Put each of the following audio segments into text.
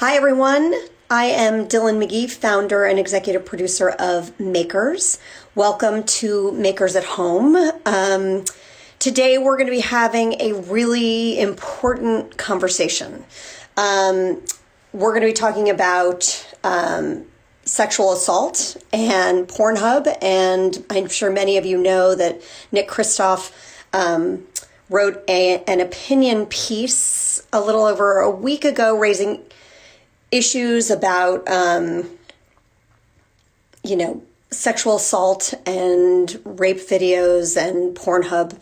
Hi, everyone. I am Dyllan McGee, founder and executive producer of Makers. Welcome to Makers at Home. Today, we're going to be having a really important conversation. We're going to be talking about sexual assault and Pornhub. And I'm sure many of you know that Nick Kristof wrote an opinion piece a little over a week ago raising issues about, sexual assault and rape videos and Pornhub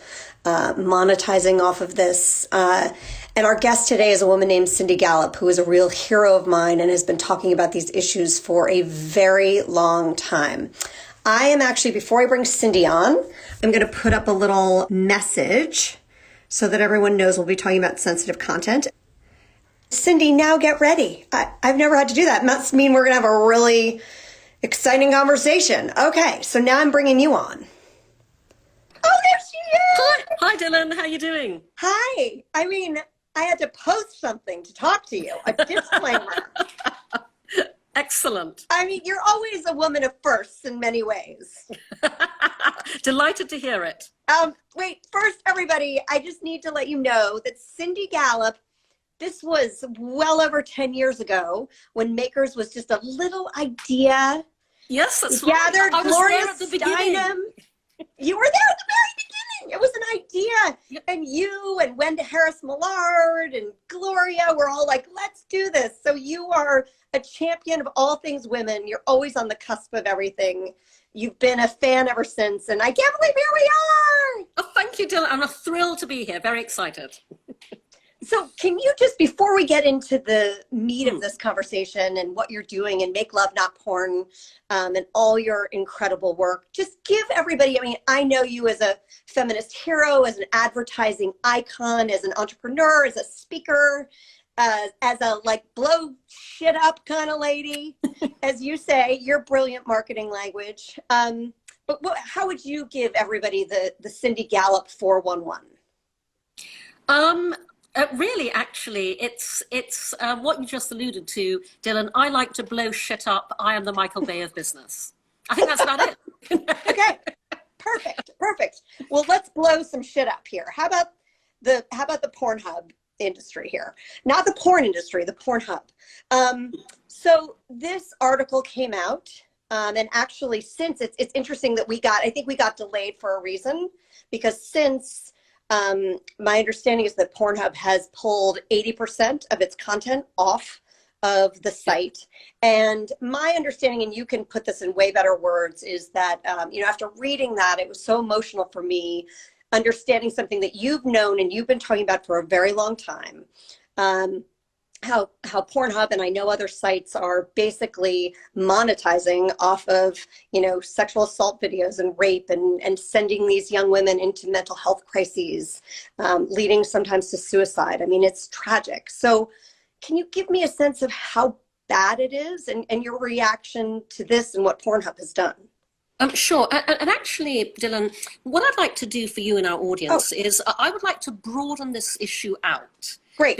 monetizing off of this. And our guest today is a woman named Cindy Gallop, who is a real hero of mine and has been talking about these issues for a very long time. I am actually, before I bring Cindy on, I'm going to put up a little message so that everyone knows we'll be talking about sensitive content. Cindy, now get ready. I've never had to do that. Must mean we're going to have a really exciting conversation. Okay, so now I'm bringing you on. Oh, there she is! Hi, Dyllan. How you doing? Hi. I had to post something to talk to you, a disclaimer. Excellent. You're always a woman of firsts in many ways. Delighted to hear it. Wait, first, everybody, I just need to let you know that Cindy Gallop, this was well over 10 years ago when Makers was just a little idea. Yes, that's right. Gathered Gloria at the beginning. You were there at the very beginning. It was an idea. Yep. And you and Wenda Harris-Millard and Gloria were all like, let's do this. So you are a champion of all things women. You're always on the cusp of everything. You've been a fan ever since. And I can't believe here we are. Oh, thank you, Dyllan. I'm thrilled to be here. Very excited. So can you just, before we get into the meat of this conversation and what you're doing and Make Love Not Porn and all your incredible work, just give everybody, I know you as a feminist hero, as an advertising icon, as an entrepreneur, as a speaker, as a blow shit up kind of lady, as you say, your brilliant marketing language. But how would you give everybody the Cindy Gallop 411? Really, actually, it's what you just alluded to, Dyllan. I like to blow shit up. I am the Michael Bay of business. I think that's about it. Okay, perfect. Well, let's blow some shit up here. How about the Pornhub industry here? Not the porn industry, the Pornhub. So this article came out, and actually, since it's interesting that I think we got delayed for a reason, because since my understanding is that Pornhub has pulled 80% of its content off of the site. And my understanding, and you can put this in way better words, is that, after reading that, it was so emotional for me, understanding something that you've known and you've been talking about for a very long time, how Pornhub and I know other sites are basically monetizing off of, sexual assault videos and rape and sending these young women into mental health crises, leading sometimes to suicide. It's tragic. So can you give me a sense of how bad it is and your reaction to this and what Pornhub has done? Sure. And actually, Dyllan, what I'd like to do for you and our audience is I would like to broaden this issue out. Great.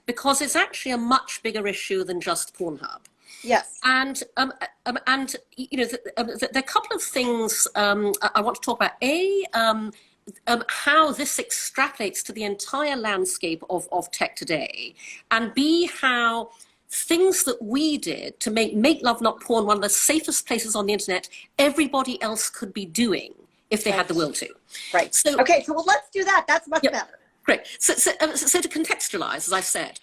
Because it's actually a much bigger issue than just Pornhub. Yes. And there are a couple of things I want to talk about. How this extrapolates to the entire landscape of tech today, and B, how things that we did to make Love Not Porn one of the safest places on the internet, everybody else could be doing if they had the will to. Right. So let's do that. That's much better. Great. So to contextualize, as I said,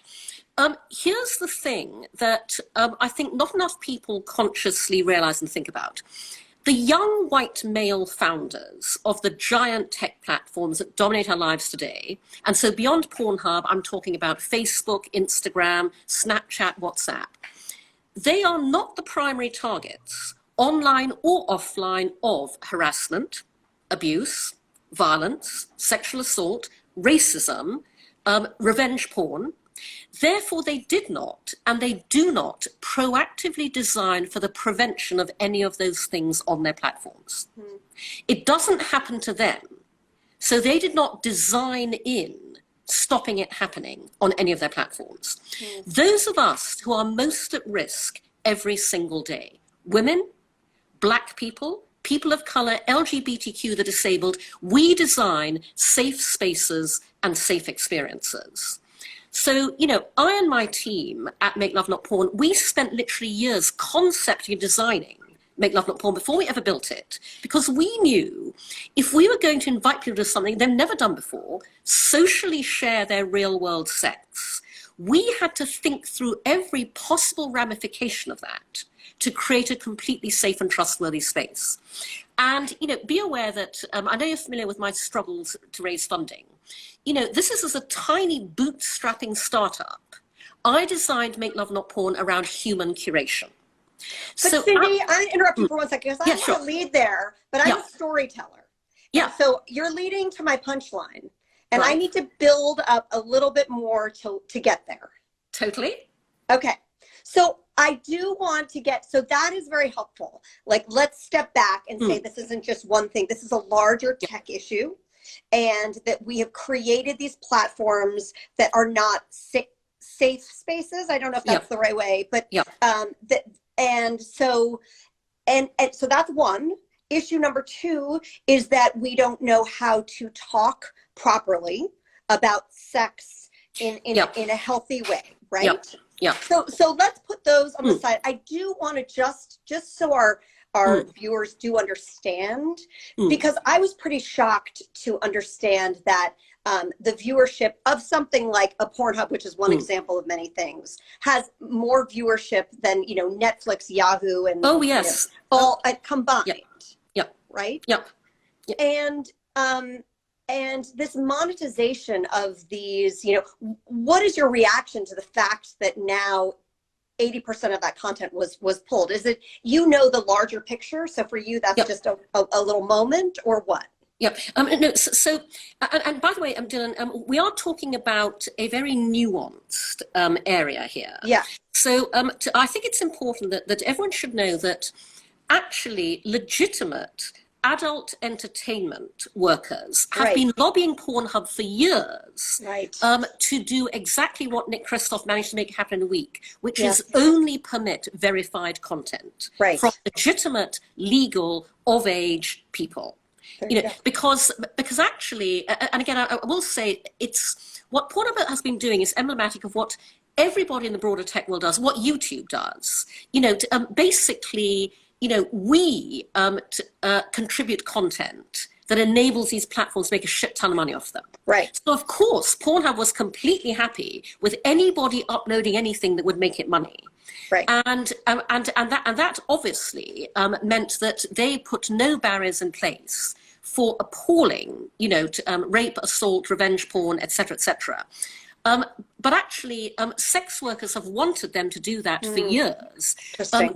here's the thing that I think not enough people consciously realize and think about. The young white male founders of the giant tech platforms that dominate our lives today, and so beyond Pornhub, I'm talking about Facebook, Instagram, Snapchat, WhatsApp, they are not the primary targets, online or offline, of harassment, abuse, violence, sexual assault, racism, revenge porn. Therefore, they did not, and they do not, proactively design for the prevention of any of those things on their platforms. It doesn't happen to them. So they did not design in stopping it happening on any of their platforms. Those of us who are most at risk every single day, women, Black people, people of color, LGBTQ, the disabled, we design safe spaces and safe experiences. So, I and my team at Make Love Not Porn, we spent literally years concepting and designing Make Love Not Porn before we ever built it, because we knew if we were going to invite people to something they've never done before, socially share their real world sex, we had to think through every possible ramification of that to create a completely safe and trustworthy space. And, be aware that, I know you're familiar with my struggles to raise funding. This is as a tiny bootstrapping startup. I designed Make Love Not Porn around human curation. But so Cindy, I interrupt you for 1 second because I want to lead there, but I'm a storyteller. Yeah. So you're leading to my punchline, and Right. I need to build up a little bit more to get there. Totally. Okay. So I do want to get, so that is very helpful. Like, let's step back and say this isn't just one thing. This is a larger tech issue, and that we have created these platforms that are not safe spaces. I don't know if that's the right way, but so that's one. Issue number two is that we don't know how to talk properly about sex in a healthy way, right? So let's put those on the side. I do want to just so our viewers do understand, because I was pretty shocked to understand that the viewership of something like a Pornhub, which is one example of many things, has more viewership than Netflix, Yahoo, and all combined. Right. And this monetization of these, what is your reaction to the fact that now 80% of that content was pulled? Is it, the larger picture? So for you, that's just a little moment, or what? No, so and by the way, Dyllan, we are talking about a very nuanced area here. Yeah. So I think it's important that everyone should know that actually legitimate adult entertainment workers have been lobbying Pornhub for years to do exactly what Nick Kristof managed to make happen in a week, which is only permit verified content from legitimate, legal, of-age people. Because actually, and again, I will say, it's what Pornhub has been doing is emblematic of what everybody in the broader tech world does, what YouTube does. Basically, we contribute content that enables these platforms to make a shit ton of money off them. Right. So of course, Pornhub was completely happy with anybody uploading anything that would make it money. Right. And that obviously meant that they put no barriers in place for appalling, rape, assault, revenge porn, etc., etc. But actually, sex workers have wanted them to do that for years,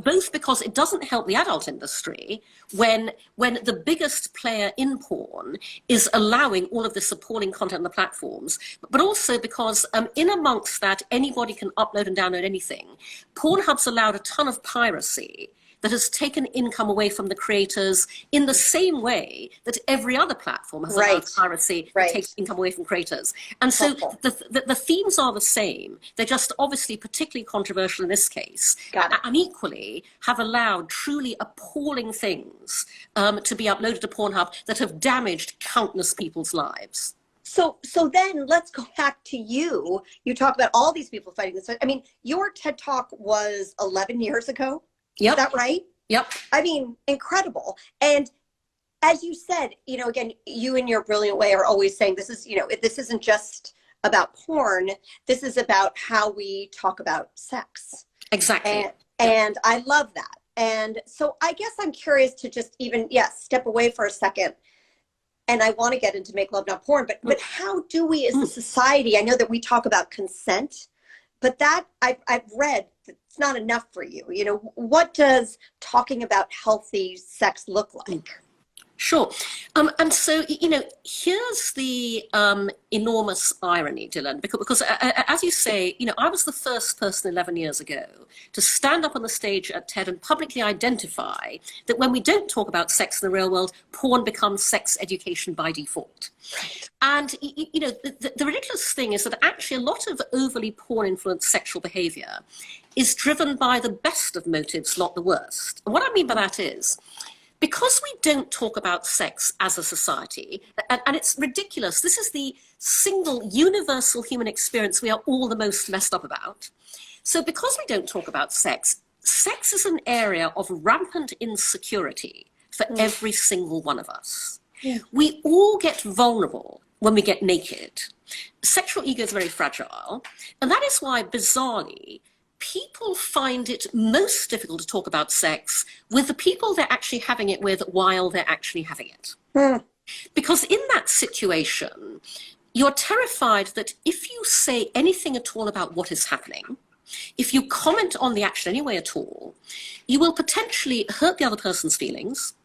both because it doesn't help the adult industry when the biggest player in porn is allowing all of this appalling content on the platforms, but also because in amongst that, anybody can upload and download anything. Pornhub's allowed a ton of piracy that has taken income away from the creators in the same way that every other platform has allowed piracy that takes income away from creators. And so the themes are the same. They're just obviously particularly controversial in this case, and equally have allowed truly appalling things to be uploaded to Pornhub that have damaged countless people's lives. So then let's go back to you. You talk about all these people fighting this. I mean, your TED Talk was 11 years ago. Yep. Is that right? Yep. I mean, incredible. And as you said, again, you in your brilliant way are always saying this is, this isn't just about porn. This is about how we talk about sex. Exactly. And I love that. And so I guess I'm curious to just even, step away for a second. And I want to get into Make Love Not Porn, but how do we as a society, I know that we talk about consent, but that I've read it's not enough for you. What does talking about healthy sex look like? Sure. And so, here's the enormous irony, Dyllan, because as you say, I was the first person 11 years ago to stand up on the stage at TED and publicly identify that when we don't talk about sex in the real world, porn becomes sex education by default. Right. And, the ridiculous thing is that actually a lot of overly porn-influenced sexual behavior is driven by the best of motives, not the worst. And what I mean by that is, because we don't talk about sex as a society, and it's ridiculous, this is the single universal human experience we are all the most messed up about. So because we don't talk about sex, sex is an area of rampant insecurity for every single one of us. Yeah. We all get vulnerable when we get naked. Sexual ego is very fragile, and that is why, bizarrely, people find it most difficult to talk about sex with the people they're actually having it with while they're actually having it. Because in that situation, you're terrified that if you say anything at all about what is happening, if you comment on the action anyway at all, you will potentially hurt the other person's feelings,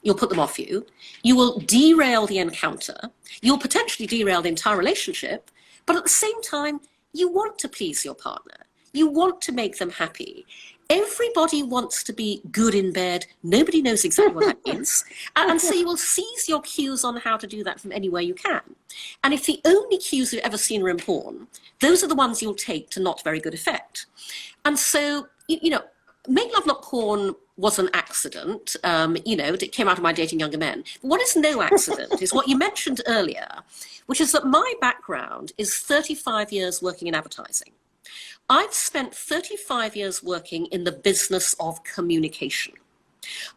you'll put them off you, you will derail the encounter, you'll potentially derail the entire relationship, but at the same time, you want to please your partner. You want to make them happy. Everybody wants to be good in bed. Nobody knows exactly what that means. And so you will seize your cues on how to do that from anywhere you can. And if the only cues you've ever seen are in porn, those are the ones you'll take to not very good effect. And so, Make Love Not Porn was an accident. It came out of my dating younger men. But what is no accident is what you mentioned earlier, which is that my background is 35 years working in advertising. I've spent 35 years working in the business of communication.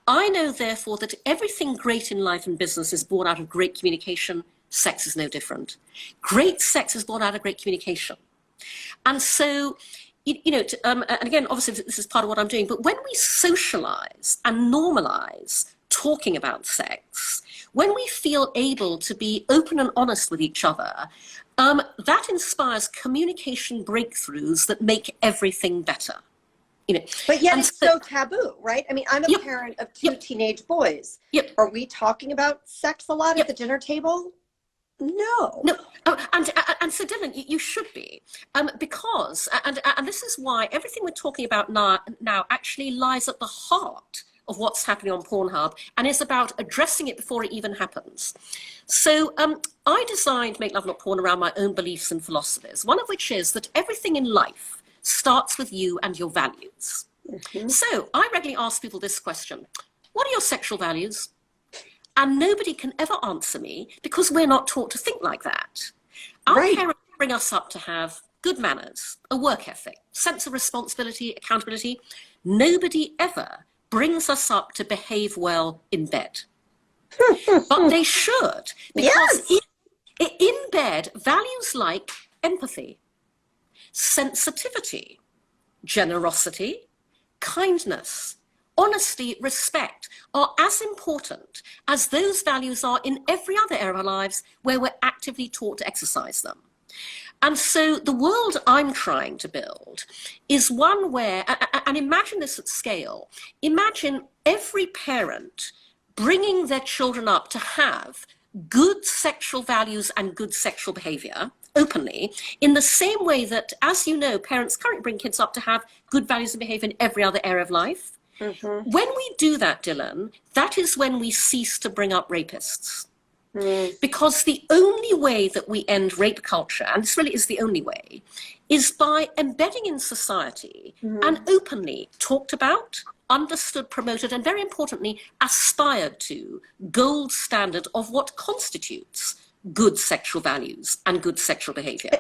I know, therefore, that everything great in life and business is born out of great communication. Sex is no different. Great sex is born out of great communication. And so, and again, obviously, this is part of what I'm doing, but when we socialize and normalize talking about sex, when we feel able to be open and honest with each other, that inspires communication breakthroughs that make everything better. But yet it's so taboo, right? I mean, I'm a parent of two teenage boys. Are we talking about sex a lot at the dinner table? No. And so, Dyllan, you should be, because, and this is why everything we're talking about now actually lies at the heart of what's happening on Pornhub and is about addressing it before it even happens. So I designed Make Love Not Porn around my own beliefs and philosophies, one of which is that everything in life starts with you and your values. Mm-hmm. So I regularly ask people this question: what are your sexual values? And nobody can ever answer me because we're not taught to think like that. Our parents bring us up to have good manners, a work ethic, sense of responsibility, accountability. Nobody ever brings us up to behave well in bed. But they should, because in bed, values like empathy, sensitivity, generosity, kindness, honesty, respect are as important as those values are in every other area of our lives where we're actively taught to exercise them. And so the world I'm trying to build is one where, and imagine this at scale, imagine every parent bringing their children up to have good sexual values and good sexual behavior openly, in the same way that, as you know, parents currently bring kids up to have good values and behavior in every other area of life. Mm-hmm. When we do that, Dyllan, that is when we cease to bring up rapists. Because the only way that we end rape culture, and this really is the only way, is by embedding in society and openly talked about, understood, promoted, and very importantly, aspired to gold standard of what constitutes good sexual values and good sexual behavior.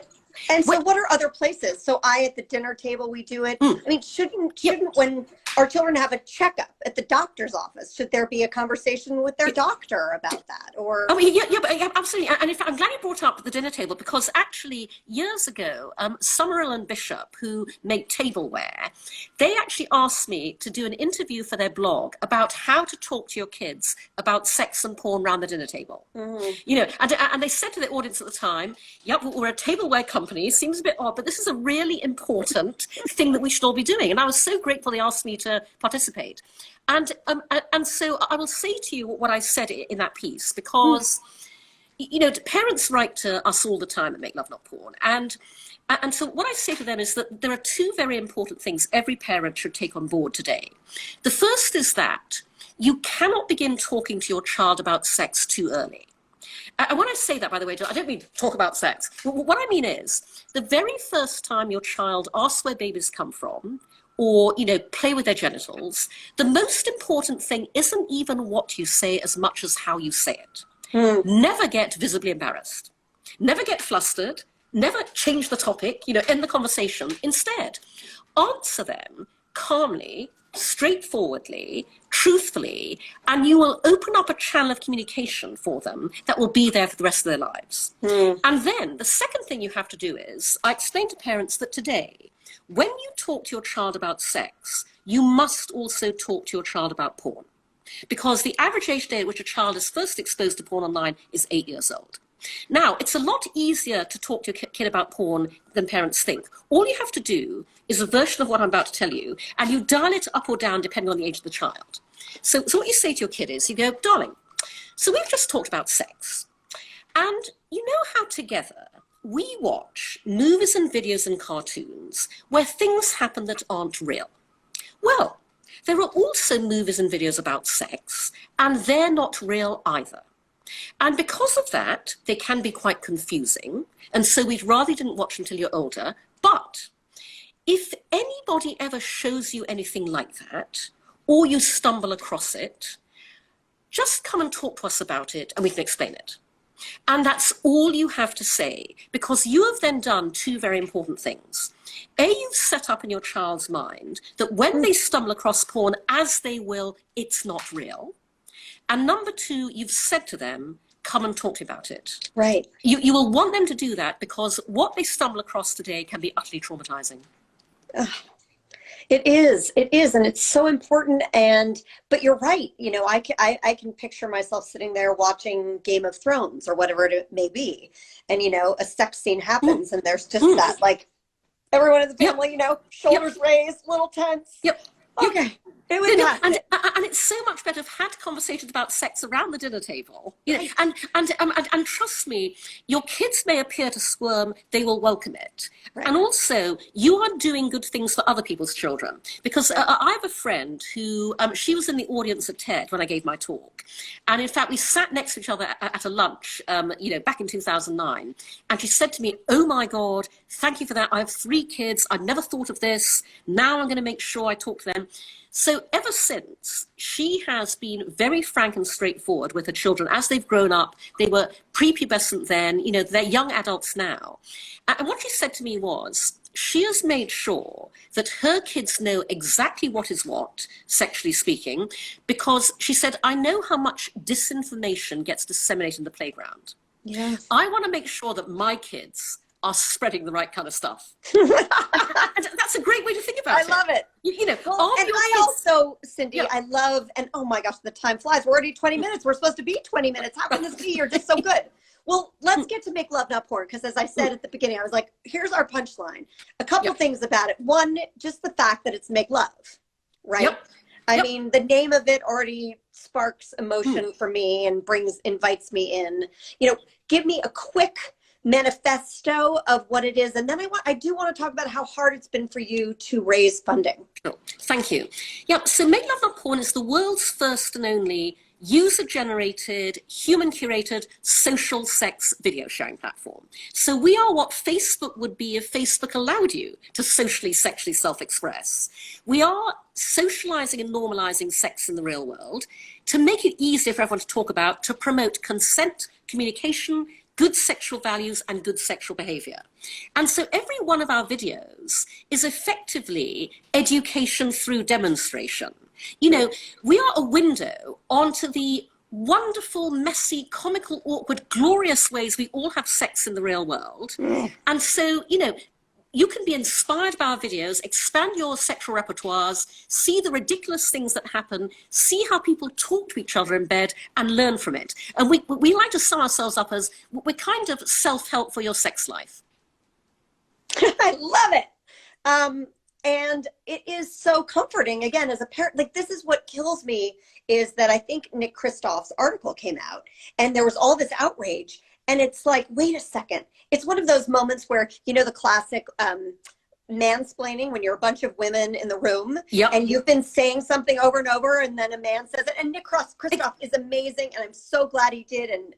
And so what are other places? So at the dinner table, we do it. I mean, shouldn't when our children have a checkup at the doctor's office, should there be a conversation with their doctor about that? Or absolutely. And in fact, I'm glad you brought up the dinner table, because actually years ago, Summerall and Bishop, who make tableware, they actually asked me to do an interview for their blog about how to talk to your kids about sex and porn around the dinner table. And they said to the audience at the time, we're a tableware company, seems a bit odd, but this is a really important thing that we should all be doing. And I was so grateful they asked me to participate. And so I will say to you what I said in that piece, because you know, parents write to us all the time at Make Love Not Porn, and so what I say to them is that there are two very important things every parent should take on board today. The first is that you cannot begin talking to your child about sex too early. And when I say that, by the way, I don't mean talk about sex. What I mean is the very first time your child asks where babies come from, or, you know, play with their genitals, the most important thing isn't even what you say as much as how you say it. Never get visibly embarrassed. Never get flustered. Never change the topic, you know, end the conversation. Instead, answer them calmly, straightforwardly, truthfully, and you will open up a channel of communication for them that will be there for the rest of their lives. And then the second thing you have to do is, I explain to parents that today, when you talk to your child about sex, you must also talk to your child about porn. Because the average age day at which a child is first exposed to porn online is 8 years old. Now, it's a lot easier to talk to your kid about porn than parents think. All you have to do is a version of what I'm about to tell you, and you dial it up or down depending on the age of the child. So what you say to your kid is, you go, darling, so we've just talked about sex. And you know how together we watch movies and videos and cartoons where things happen that aren't real? Well, there are also movies and videos about sex, and they're not real either. And because of that, they can be quite confusing. And so we'd rather you didn't watch until you're older. But if anybody ever shows you anything like that, or you stumble across it, just come and talk to us about it and we can explain it. And that's all you have to say, because you have then done two very important things. A, you've set up in your child's mind that when they stumble across porn, as they will, it's not real. And number two, you've said to them, come and talk to me about it. Right. You will want them to do that, because what they stumble across today can be utterly traumatizing. It is, and it's so important. But you're right. You know, I can picture myself sitting there watching Game of Thrones or whatever it may be, and you know, a sex scene happens, and there's just that, like, everyone in the family, you know, shoulders raised, little tense. Okay. And it's so much better to have had conversations about sex around the dinner table. You know, and trust me, your kids may appear to squirm, they will welcome it. Right. And also, you are doing good things for other people's children. Because I have a friend who, she was in the audience at TED when I gave my talk. And in fact, we sat next to each other at a lunch, you know, back in 2009. And she said to me, oh my God, thank you for that. I have 3 kids. I've never thought of this. Now I'm going to make sure I talk to them. So ever since, she has been very frank and straightforward with her children as they've grown up. They were prepubescent then, you know, they're young adults now. And what she said to me was, she has made sure that her kids know exactly what is what, sexually speaking, because she said, I know how much disinformation gets disseminated in the playground. Yes. I want to make sure that my kids are spreading the right kind of stuff. and that's a great way to think about it. I love it. You know, well, and I also, Cindy, I love, and oh my gosh, the time flies. We're already 20 minutes. We're supposed to be 20 minutes. How can this be? You're just so good. Well, let's get to Make Love Not Porn, because as I said at the beginning, I was like, here's our punchline. A couple things about it. One, just the fact that it's make love, right? I mean, the name of it already sparks emotion for me and invites me in. You know, give me a quick manifesto of what it is, and then I do want to talk about how hard it's been for you to raise funding. Oh, thank you. Yeah, so Make Love Not Porn is the world's first and only user-generated, human-curated social sex video sharing platform. So we are what Facebook would be if Facebook allowed you to socially, sexually self-express. We are socializing and normalizing sex in the real world to make it easier for everyone to talk about, to promote consent, communication, good sexual values and good sexual behavior. And so every one of our videos is effectively education through demonstration. You know, we are a window onto the wonderful, messy, comical, awkward, glorious ways we all have sex in the real world. And so, you know, you can be inspired by our videos, expand your sexual repertoires, see the ridiculous things that happen, see how people talk to each other in bed, and learn from it. And we like to sum ourselves up as, we're kind of self-help for your sex life. I love it. And it is so comforting, again, as a parent. Like, this is what kills me, is that I think Nick Kristof's article came out and there was all this outrage. And it's like, wait a second. It's one of those moments where, you know, the classic mansplaining, when you're a bunch of women in the room, Yep. and you've been saying something over and over, and then a man says it. And Nick Kristof is amazing, and I'm so glad he did. And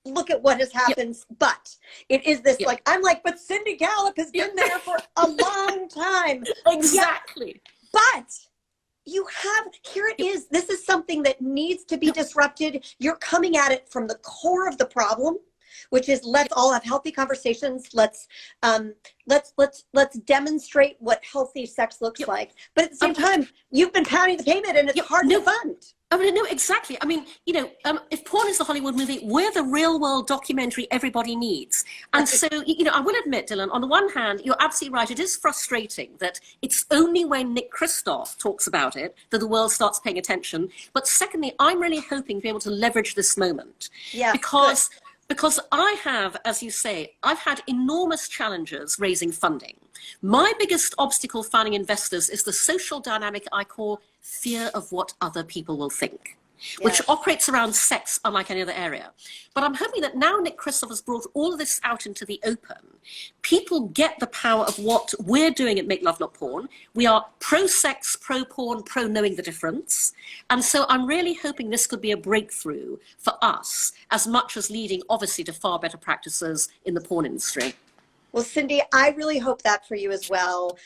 look at what has happened. Yep. But it is this, like, I'm like, but Cindy Gallop has been there for a long time. Exactly. But you have, here it is. This is something that needs to be disrupted. You're coming at it from the core of the problem, which is, let's all have healthy conversations. Let's demonstrate what healthy sex looks like. But at the same time, you've been pounding the pavement, and it's hard to fund. I mean, no, exactly. I mean, you know, if porn is the Hollywood movie, we're the real world documentary everybody needs. And so, you know, I will admit, Dyllan, on the one hand, you're absolutely right. It is frustrating that it's only when Nick Kristof talks about it that the world starts paying attention. But secondly, I'm really hoping to be able to leverage this moment. Yeah. Because I have, as you say, I've had enormous challenges raising funding. My biggest obstacle finding investors is the social dynamic I call fear of what other people will think, which operates around sex unlike any other area. But I'm hoping that now Nick Kristof has brought all of this out into the open, people get the power of what we're doing at Make Love Not Porn. We are pro-sex, pro-porn, pro-knowing the difference. And so I'm really hoping this could be a breakthrough for us, as much as leading, obviously, to far better practices in the porn industry. Well, Cindy, I really hope that for you as well.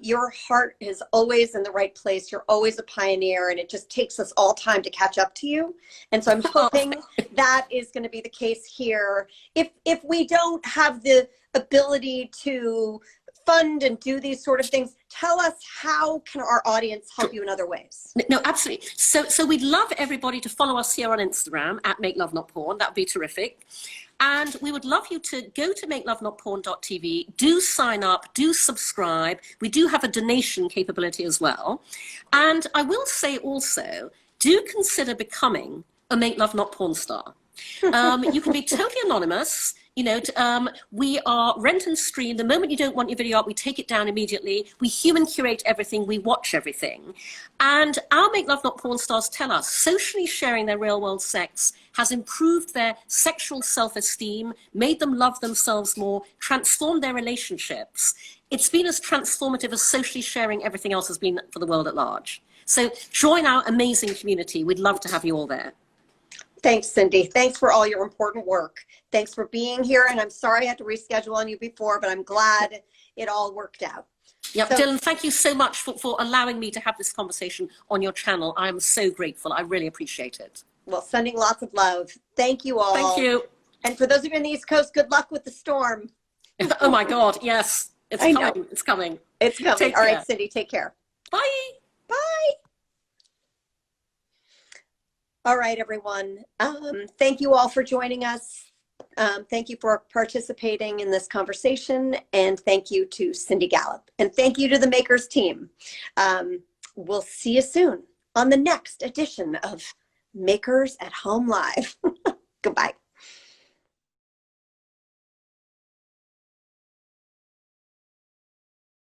Your heart is always in the right place. You're always a pioneer, and it just takes us all time to catch up to you. And so I'm hoping that is going to be the case here. If we don't have the ability to fund and do these sort of things, tell us, how can our audience help you in other ways? No, absolutely. So we'd love everybody to follow us here on Instagram at Make Love Not Porn. That would be terrific. And we would love you to go to makelovenotporn.tv, do sign up, do subscribe. We do have a donation capability as well. And I will say also, do consider becoming a Make Love Not Porn star. You can be totally anonymous. You know, we are rent and stream. The moment you don't want your video up, we take it down immediately. We human curate everything. We watch everything. And our Make Love Not Porn stars tell us socially sharing their real world sex has improved their sexual self-esteem, made them love themselves more, transformed their relationships. It's been as transformative as socially sharing everything else has been for the world at large. So join our amazing community. We'd love to have you all there. Thanks, Cindy. Thanks for all your important work. Thanks for being here. And I'm sorry I had to reschedule on you before, but I'm glad it all worked out. Yep, so, Dyllan, thank you so much for allowing me to have this conversation on your channel. I am so grateful. I really appreciate it. Well, sending lots of love. Thank you all. Thank you. And for those of you on the East Coast, good luck with the storm. Oh my God, yes. It's coming. It's coming. It's coming. Take all care. right, Cindy, take care. Bye. Bye. All right, everyone. Thank you all for joining us. Thank you for participating in this conversation. And thank you to Cindy Gallop. And thank you to the Makers team. We'll see you soon on the next edition of Makers at Home Live. Goodbye.